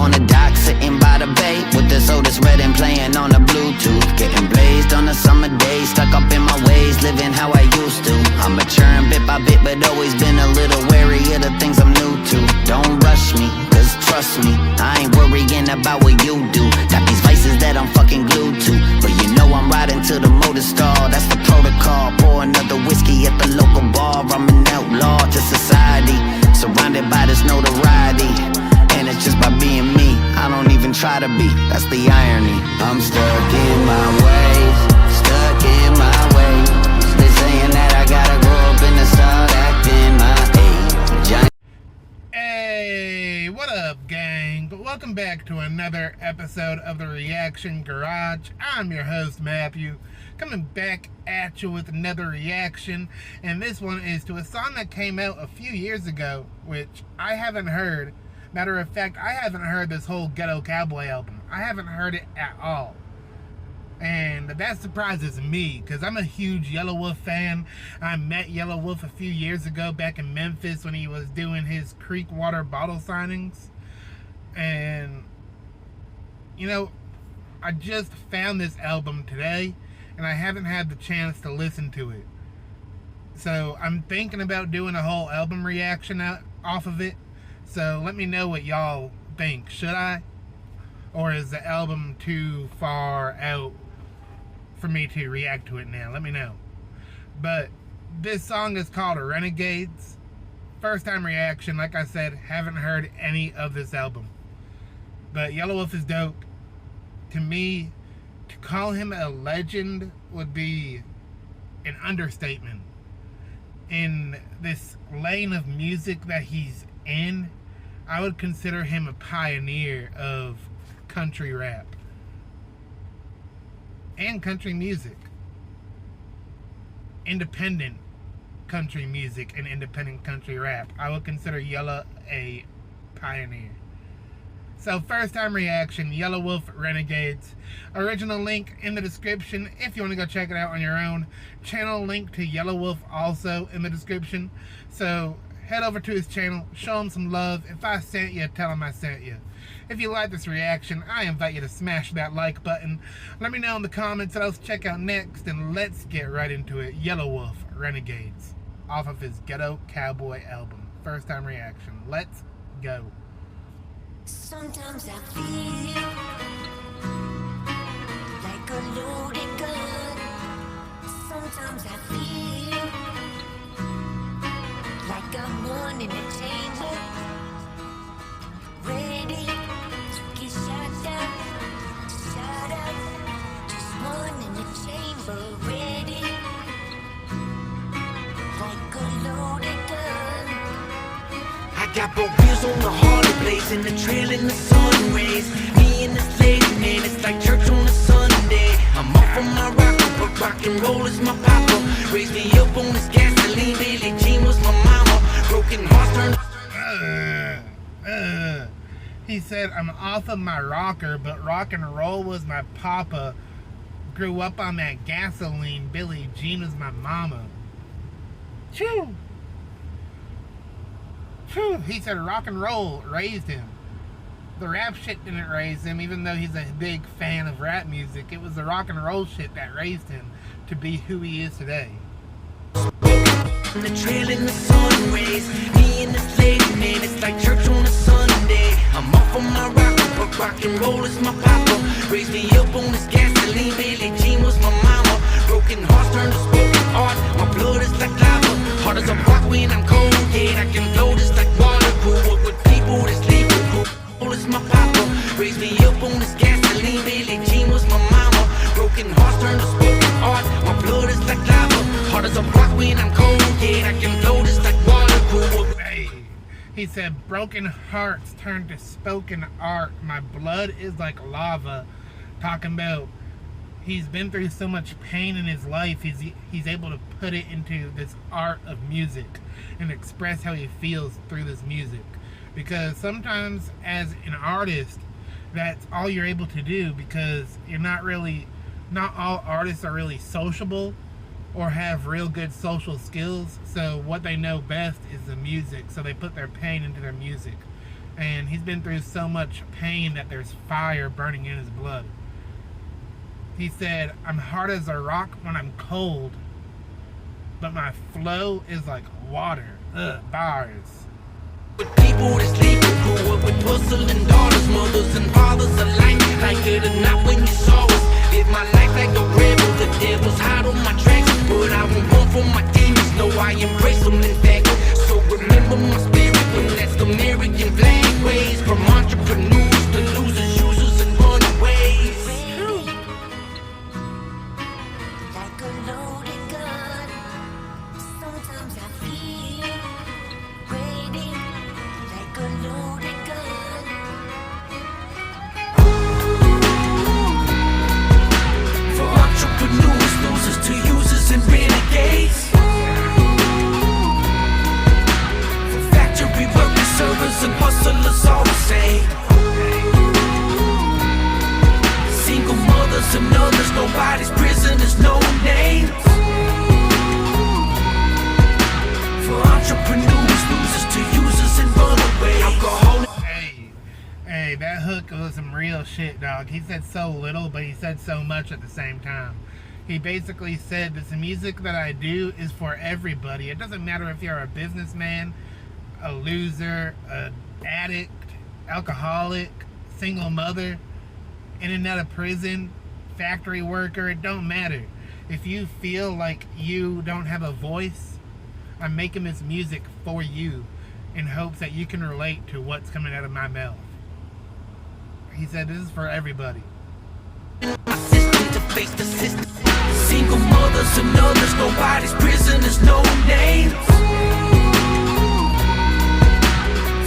On the dock, sitting by the bay with the sodas red and playing on the Bluetooth. Getting blazed on a summer day, stuck up in my ways, living how I used to. I'm maturing bit by bit, but always been a little wary of the things I'm new to. Don't rush me, cause trust me, I ain't worrying about what you do. Got these vices that I'm fucking glued to, but you know I'm riding till the motor stall. That's the protocol. Pour another whiskey at the local bar. I'm an outlaw to society, surrounded by this notoriety. And it's just by being me, I don't even try to be, that's the irony. I'm stuck in my ways, stuck in my ways. They saying that I gotta grow up and to start acting my age. Hey, what up, gang? Welcome back to another episode of the Reaction Garage. I'm your host, Matthew, coming back at you with another reaction. And this one is to a song that came out a few years ago, which I haven't heard. Matter of fact, I haven't heard this whole Ghetto Cowboy album. I haven't heard it at all. And that surprises me, because I'm a huge YelaWolf fan. I met YelaWolf a few years ago back in Memphis when he was doing his Creeksquad bottle signings. And, you know, I just found this album today, and I haven't had the chance to listen to it. So I'm thinking about doing a whole album reaction off of it. So let me know what y'all think. Should I? Or is the album too far out for me to react to it now? Let me know. But this song is called Renegades. First time reaction. Like I said, haven't heard any of this album. But YelaWolf is dope. To me, to call him a legend would be an understatement. In this lane of music that he's in, I would consider him a pioneer of country rap and country music, independent country music and independent country rap. I would consider Yella a pioneer. So first time reaction, YelaWolf, Renegades. Original link in the description if you want to go check it out on your own. Channel link to YelaWolf also in the description. So head over to his channel, show him some love. If I sent you, tell him I sent you. If you like this reaction, I invite you to smash that like button. Let me know in the comments what else to check out next, and let's get right into it. YelaWolf, Renegades, off of his Ghetto Cowboy album. First time reaction. Let's go. Sometimes I feel like a loaded gun. Sometimes I feel like I'm one in a chamber, ready to get shot up, just one in the chamber, ready, like a loaded gun. I got both wheels on the Harley, blazing the trail in the sun rays. Me and this lady, man, it's like church on a Sunday. I'm off on my rocker, but rock and roll is my papa. Raised me up on this gasoline, Billie Jean was my mama. Broken hearts turn. He said, I'm off of my rocker, but rock and roll was my papa. Grew up on that gasoline, Billie Jean was my mama. Choo! Choo! He said rock and roll raised him. The rap shit didn't raise him, even though he's a big fan of rap music. It was the rock and roll shit that raised him to be who he is today. The trail in the sun rays. Me and this lady, man, it's like church on a Sunday. I'm off on my rocker, but rock and roll is my papa. Raised me up on this gasoline, Billie Jean was my mama. Broken hearts turn to spoken art. My blood is like lava, hard as a rock when I'm cold. Yeah, I can flow just like water. Grew up with people that's legal. Roll is my papa. Raised me up on this gasoline, Billie Jean was my mama. Broken hearts turn to spoken art. My blood is like lava, hard as a rock when I'm cold. Yeah, I can flow just like water. Grew up. Hey, he said broken hearts turn to spoken art. My blood is like lava. Talking about he's been through so much pain in his life, he's able to put it into this art of music and express how he feels through this music. Because sometimes as an artist, that's all you're able to do, because you're not all artists are really sociable or have real good social skills. So what they know best is the music, so they put their pain into their music. And he's been through so much pain that there's fire burning in his blood. He said, I'm hard as a rock when I'm cold, but my flow is like water. Bars. With people that sleep and grew up with porcelain daughters, mothers and fathers alike. Like it or not when you saw us, live my life like a rebel. The devil's hot on my tracks, but I won't run from my demons. No, I embrace them in fact. So remember my spirit when that Slumerican flag waves. From entrepreneurs to losers, users and runaways. Like a loaded gun. Sometimes I feel ready. Like a loaded gun. For entrepreneurs, losers to users and renegades. For factory workers, servers and hustlers, all the same. Single mothers and others, nobody's prisoners, no names. For entrepreneurs, losers to users and runaways. Alcoholic. Hey, that hook was some real shit, dog. He said so little, but he said so much at the same time. He basically said that the music that I do is for everybody. It doesn't matter if you're a businessman, a loser, an addict, alcoholic, single mother, in and out of prison, factory worker, it don't matter. If you feel like you don't have a voice, I'm making this music for you in hopes that you can relate to what's coming out of my mouth. He said this is for everybody. My system to face the system. Single mothers and others, nobody's prisoners, no names.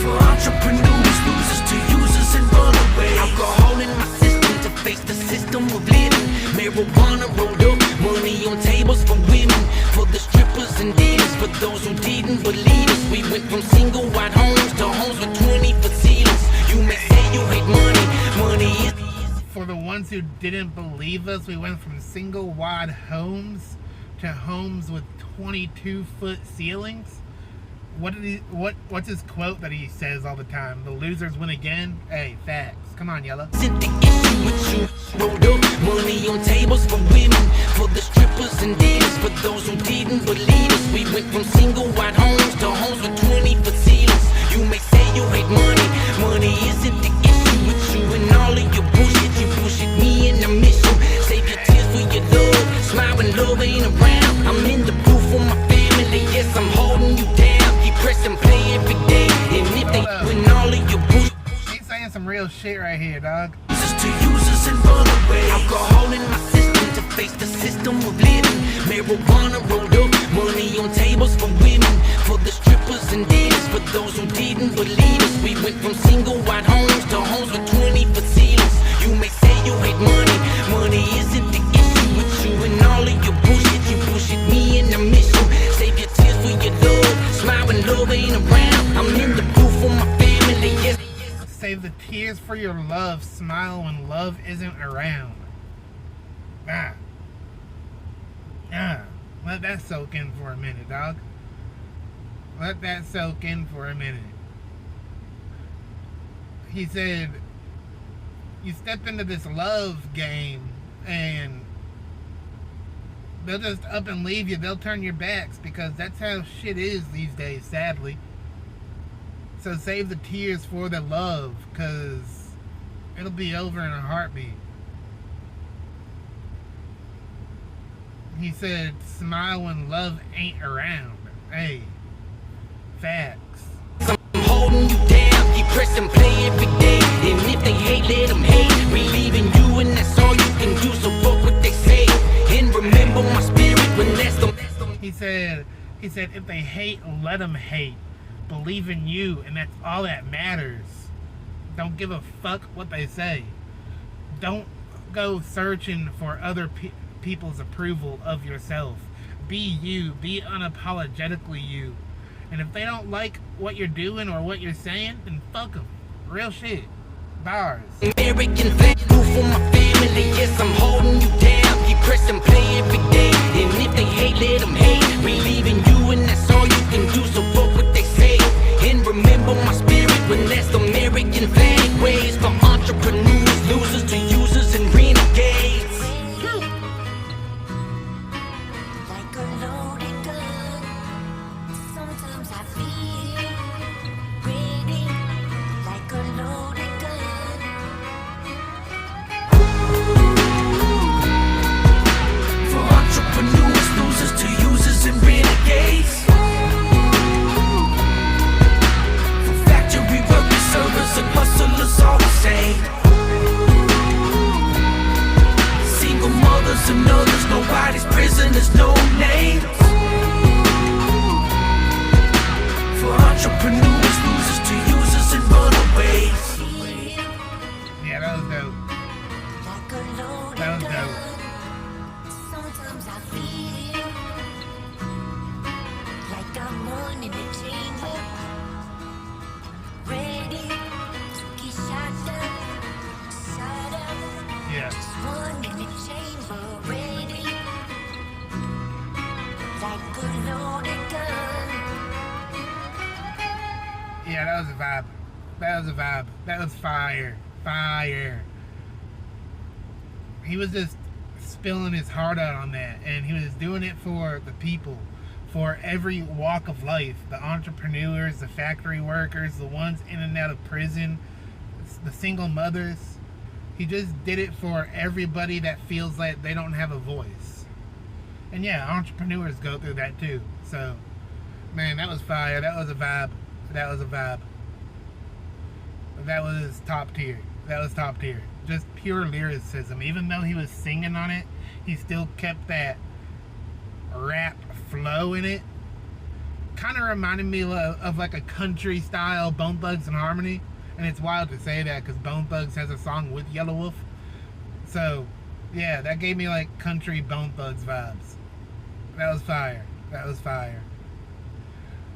For entrepreneurs, losers to users and runaways. Alcohol in my system to face the system of living. Marijuana rolled up, money on tables for women. For the strippers and dealers, for those who didn't believe us. We went from single wide homes to homes with 20 ceilings. You may say you hate money, money is. For the ones who didn't believe us, we went from single wide homes to homes with 22-foot ceilings. What's his quote that he says all the time? The losers win again? Hey, facts. Come on, Yella. Isn't the issue with you? Rolled up money on tables for women, for the strippers and dealers, for those who didn't believe us. We went from single wide homes to homes with 20-foot ceilings. You may say you hate money, money isn't the issue with you. And all of your bullshit, you bullshit me and I miss you. Save your tears for your love, smile when love ain't around. I'm in the booth for my family, yes, I'm holding you down. Keep pressing play every day, and if they win all of your bullshit. He's saying some real shit right here, dog. To users and runaways. Alcohol in my system to face the system of living. Marijuana rolled up, money on tables for women. For the strippers and dealers, for those who didn't believe us. We went from single wide homes to homes with 20-foot ceilings. You may say you hate money, money isn't the issue with you. And all of your bullshit, you bullshit me and I miss you. Save your tears for your love, smile when love ain't around. I'm in the booth for my family, yes. Save the tears for your love, smile when love isn't around. Let that soak in for a minute, dog. Let that soak in for a minute. He said, you step into this love game and they'll just up and leave you. They'll turn your backs because that's how shit is these days, sadly. So save the tears for the love, because it'll be over in a heartbeat. He said, smile when love ain't around. Hey, facts. I'm holding you down, keep pressing play every day. And if they hate, let them hate. Believing you and that's all you can do, so fuck what they say. And remember my spirit when that's the... He said, if they hate, let them hate. Believe in you, and that's all that matters. Don't give a fuck what they say. Don't go searching for other people's approval of yourself. Be you. Be unapologetically you. And if they don't like what you're doing or what you're saying, then fuck them. Real shit. Bars. American flag, move for my family. Yes, I'm holding you down. Keep pressing play every day. And if they hate, let them hate. Believe in you, and that's all you can do. So fuck what they say. And remember my spirit when that Slumerican flag waves. From entrepreneurs, losers to users and renegades. Like a loaded gun. Sometimes I feel ready. Like a loaded gun. For entrepreneurs, losers to users and renegades. For factory workers, servers and hustlers, all the same. Single mothers and others, nobody's prisoners, no names. For entrepreneurs, losers to users and runaways. Yeah, that was dope. Like a loaded That was gun. dope. Sometimes I feel like I'm running the chamber, ready to get shot up, shot up. Yeah. Running the chamber, ready like a loaded gun. Yeah, that was a vibe. That was a vibe. That was fire. Fire. He was just spilling his heart out on that, and he was doing it for the people, for every walk of life, the entrepreneurs, the factory workers, the ones in and out of prison, the single mothers. He just did it for everybody that feels like they don't have a voice. And yeah, entrepreneurs go through that too. So, man, that was fire. That was a vibe. That was a vibe. That was top tier. That was top tier. Just pure lyricism. Even though he was singing on it, he still kept that rap flow in it. Kind of reminded me of like a country style Bone Thugs and Harmony. And it's wild to say that because Bone Thugs has a song with YelaWolf. So, yeah, that gave me like country Bone Thugs vibes. That was fire. That was fire.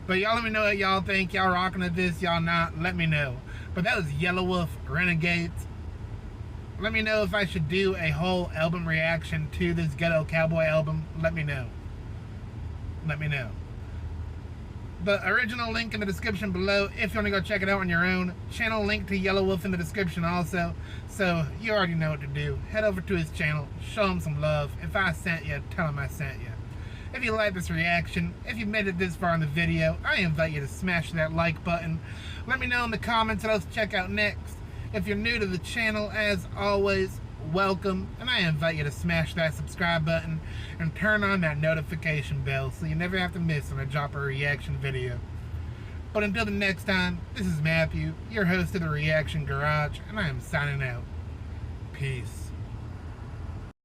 But y'all let me know what y'all think. Y'all rocking with this, y'all not. Let me know. But that was YelaWolf, Renegades. Let me know if I should do a whole album reaction to this Ghetto Cowboy album. Let me know. Let me know. The original link in the description below if you want to go check it out on your own. Channel link to YelaWolf in the description also. So you already know what to do. Head over to his channel. Show him some love. If I sent you, tell him I sent you. If you like this reaction, if you made it this far in the video, I invite you to smash that like button. Let me know in the comments what else to check out next. If you're new to the channel, as always, welcome. And I invite you to smash that subscribe button and turn on that notification bell so you never have to miss when I drop a reaction video. But until the next time, this is Matthew, your host of the Reaction Garage, and I am signing out. Peace.